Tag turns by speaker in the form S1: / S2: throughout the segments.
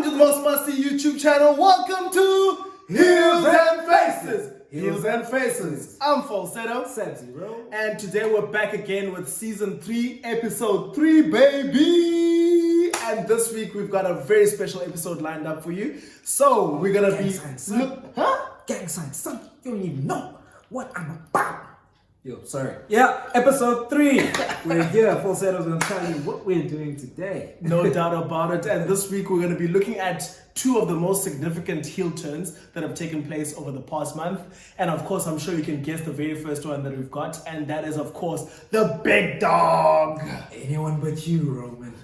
S1: Welcome to the most must-see YouTube channel. Welcome to Heels and Faces. Heels and Faces. I'm Falsetto.
S2: Sub-Zero.
S1: And today we're back again with Season 3, Episode 3, baby. And this week we've got a very special episode lined up for you. So we're going to be...
S2: Gang sign, son. You don't even know what I'm about. Yo, sorry. Yeah, Episode 3. We're here. Falsetto's going to tell you what we're doing today.
S1: No doubt about it. And this week we're going to be looking at two of the most significant heel turns that have taken place over the past month. And of course, I'm sure you can guess the very first one that we've got. And that is, of course, the big dog.
S2: Anyone but you, Roman.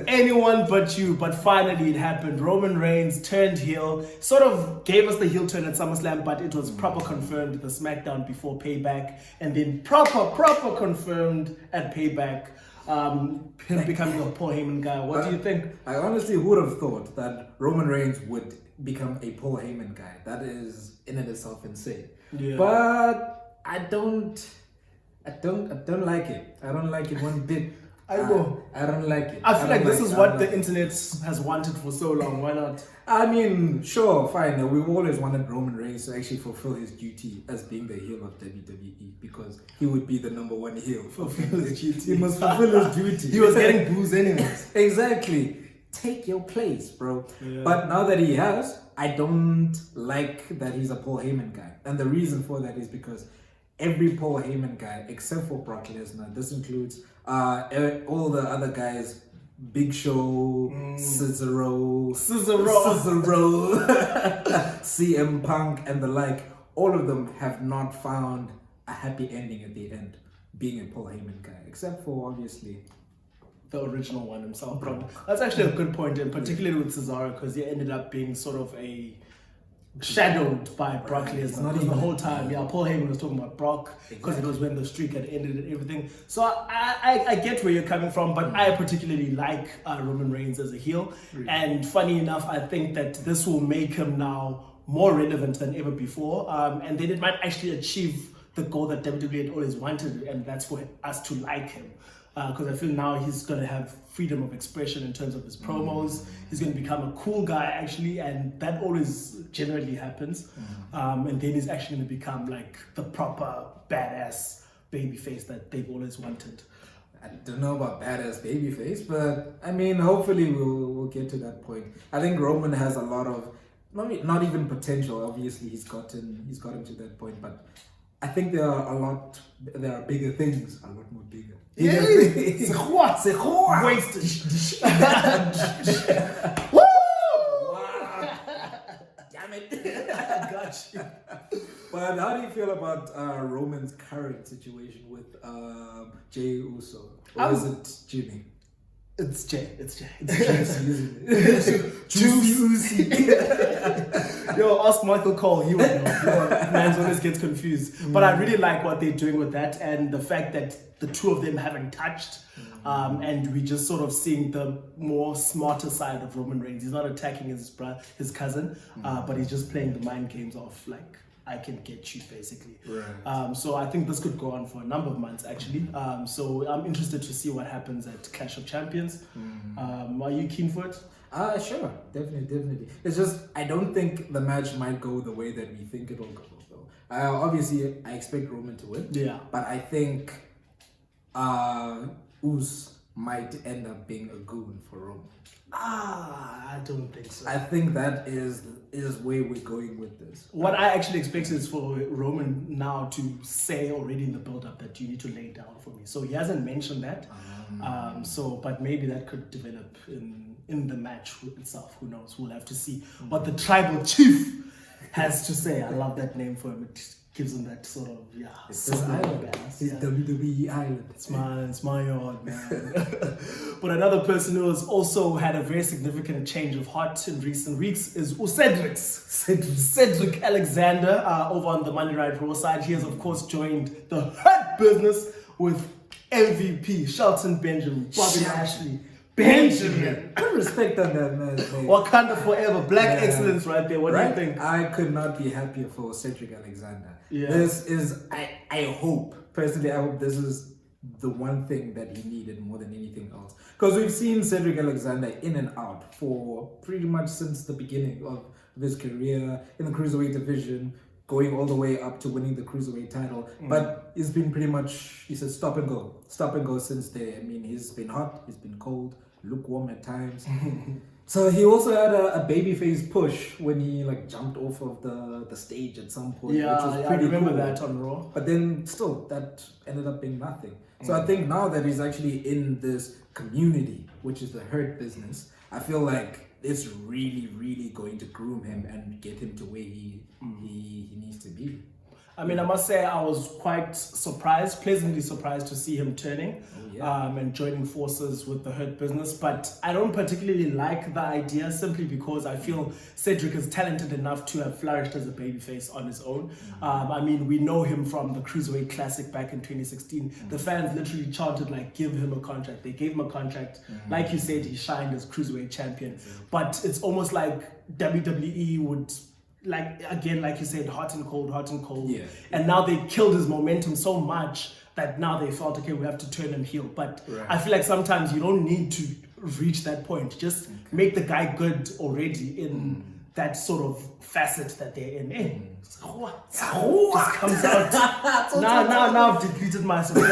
S1: Anyone but you. But finally it happened. Roman Reigns turned heel. Sort of gave us the heel turn at SummerSlam, but it was proper confirmed the SmackDown before Payback. And then proper confirmed at Payback. Him becoming a Paul Heyman guy. What do you think?
S2: I honestly would have thought that Roman Reigns would become a Paul Heyman guy. That is in and itself insane.
S1: Yeah.
S2: But I don't like it. I don't like it one bit. I don't like it.
S1: I feel like this is what the internet has wanted for so long. Why not?
S2: I mean, sure, fine. We've always wanted Roman Reigns to actually fulfill his duty as being the heel of WWE because he would be the number one heel.
S1: Fulfill his duty.
S2: He must fulfill his duty.
S1: He was getting booze anyways.
S2: Exactly. Take your place, bro.
S1: Yeah.
S2: But now that he has, I don't like that he's a Paul Heyman guy. And the reason for that is because every Paul Heyman guy, except for Brock Lesnar, this includes all the other guys, Big Show, Cesaro, CM Punk, and the like, all of them have not found a happy ending at the end, being a Paul Heyman guy, except for obviously
S1: the original one himself. That's actually a good point, and particularly with Cesaro, because he ended up being sort of shadowed by Brock Lesnar. Not even the whole time. Yeah, Paul Heyman was talking about Brock because it was when the streak had ended and everything. So I get where you're coming from, but I particularly like Roman Reigns as a heel. Really? And funny enough, I think that this will make him now more relevant than ever before. And then it might actually achieve the goal that WWE had always wanted, and that's for us to like him. Because I feel now he's going to have freedom of expression in terms of his promos. He's going to become a cool guy, actually, and that always generally happens. And then he's actually going to become like the proper badass babyface that they've always wanted.
S2: I don't know about badass babyface, but I mean, hopefully we'll get to that point. I think Roman has a lot of, not even potential. Obviously, he's gotten to that point, but I think there are bigger things, a lot more bigger.
S1: Wasted. Woo!
S2: Wow. Damn it.
S1: I got you.
S2: But how do you feel about Roman's current situation with Jey Uso? Or is it Jimmy?
S1: It's Jey. It's
S2: Juicy, isn't it? Juicy.
S1: Yo, ask Michael Cole. He would know. Man always gets confused. But I really like what they're doing with that, and the fact that the two of them haven't touched. And we just sort of seeing the more smarter side of Roman Reigns. He's not attacking his cousin, but he's just playing the mind games of like, I can get you, basically.
S2: Right.
S1: So I think this could go on for a number of months, actually. So I'm interested to see what happens at Clash of Champions. Are you keen for it?
S2: Sure, definitely. It's just I don't think the match might go the way that we think it'll go. Though, obviously, I expect Roman to win.
S1: Yeah.
S2: But I think Uso might end up being a goon for Roman.
S1: I don't think so.
S2: I think that is where we're going with this.
S1: What I actually expect is for Roman now to say already in the build-up that you need to lay down for me. So he hasn't mentioned that. But maybe that could develop in the match itself. Who knows? We'll have to see what the tribal chief has to say. I love that name for him. It gives him that sort of
S2: It's his island. It's WWE island.
S1: It's my yard, man. But another person who has also had a very significant change of heart in recent weeks is Cedric Alexander over on the Monday Night Raw side. He has of course joined the Hurt Business with MVP Shelton Benjamin, Bobby Lashley. Benjamin.
S2: Respect on that man.
S1: Wakanda forever. Black excellence right there. What do you think?
S2: I could not be happier for Cedric Alexander.
S1: Yeah.
S2: This is, I hope, personally, I hope this is the one thing that he needed more than anything else. Because we've seen Cedric Alexander in and out for pretty much since the beginning of his career in the cruiserweight division, going all the way up to winning the cruiserweight title. But it's been pretty much, he said, stop and go since there. I mean, he's been hot, he's been cold, lukewarm at times. So he also had a babyface push when he like jumped off of the stage at some point.
S1: Yeah,
S2: which was
S1: I
S2: pretty
S1: remember
S2: cool.
S1: that on Raw.
S2: But then still, that ended up being nothing. So I think now that he's actually in this community, which is the Hurt Business, I feel like it's really, really going to groom him and get him to where he needs to be.
S1: I mean, I must say I was quite surprised, pleasantly surprised to see him turning and joining forces with the Hurt Business. But I don't particularly like the idea simply because I feel Cedric is talented enough to have flourished as a babyface on his own. I mean, we know him from the Cruiserweight Classic back in 2016. The fans literally chanted, like, give him a contract. They gave him a contract. Like you said, he shined as Cruiserweight champion. But it's almost like WWE would... like again, like you said, hot and cold,
S2: Yeah.
S1: and now they killed his momentum so much that now they felt, okay, we have to turn him heel. But I feel like sometimes you don't need to reach that point. Just make the guy good already in that sort of facet that they're in. Just comes out. Now I've depleted my support.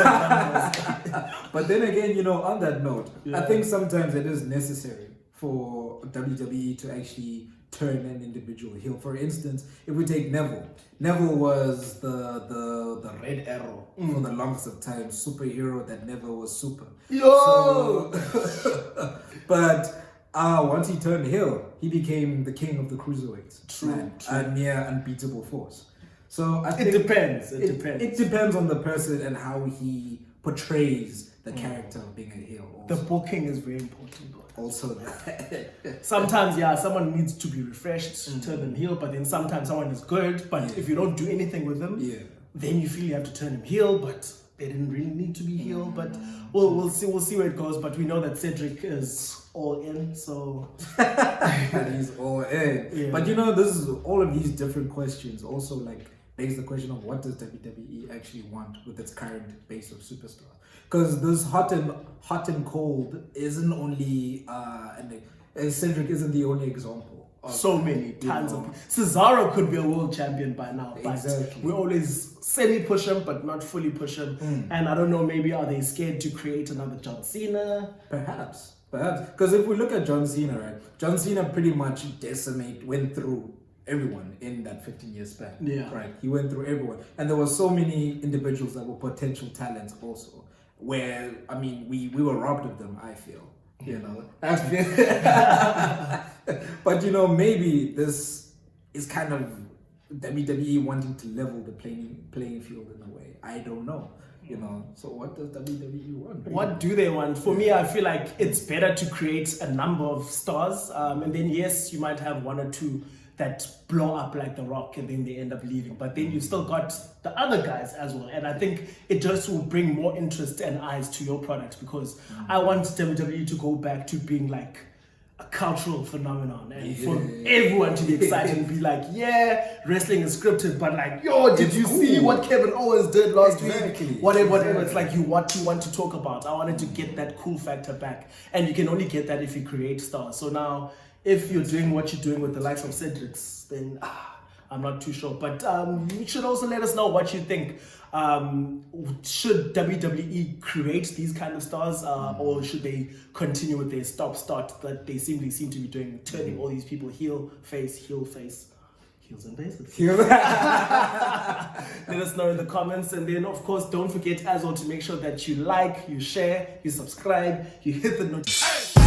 S2: But then again, you know, on that note, I think sometimes it is necessary for WWE to actually turn an individual heel. For instance, if we take Neville was the red arrow for the longest of time, superhero that never was super.
S1: Yo!
S2: But once he turned heel, he became the king of the cruiserweights.
S1: True.
S2: A near unbeatable force. So I think
S1: it depends.
S2: It depends on the person and how he portrays the character of being a heel. Also.
S1: The booking is very important.
S2: Also that.
S1: Sometimes, someone needs to be refreshed, turn them heel, but then sometimes someone is good, but if you don't do anything with them, then you feel you have to turn him heel, but they didn't really need to be heel. But we'll see where it goes. But we know that Cedric is all in, so
S2: he's all in. Yeah. But you know, this is all of these different questions also like begs the question of what does WWE actually want with its current base of superstars? Because this hot and cold isn't only Cedric isn't the only example.
S1: So many tons of people. Cesaro could be a world champion by now, but we always semi-push him, but not fully push him. And I don't know, maybe are they scared to create another John Cena?
S2: Perhaps. Because if we look at John Cena, right? John Cena pretty much went through everyone in that 15-year span.
S1: Yeah.
S2: Right. He went through everyone. And there were so many individuals that were potential talents also. Where, I mean, we were robbed of them, I feel. You know. But you know, maybe this is kind of WWE wanting to level the playing field in a way. I don't know. You know, so what does WWE want? Really?
S1: What do they want? For me, I feel like it's better to create a number of stars, and then yes, you might have one or two that blow up like The Rock and then they end up leaving. But then you've still got the other guys as well. And I think it just will bring more interest and eyes to your product because I want WWE to go back to being like a cultural phenomenon and for everyone to be excited and be like, yeah, wrestling is scripted, but like, yo, did you see what Kevin Owens did last week? Whatever. It's like what you want to talk about. I wanted to get that cool factor back. And you can only get that if you create stars. So now, if you're doing what you're doing with the likes of Cedric's, then I'm not too sure. But you should also let us know what you think. Should WWE create these kind of stars or should they continue with their stop-start that they seem to be doing, turning all these people heel, face, heels and faces? Let us know in the comments. And then, of course, don't forget as well to make sure that you like, you share, you subscribe, you hit the notification.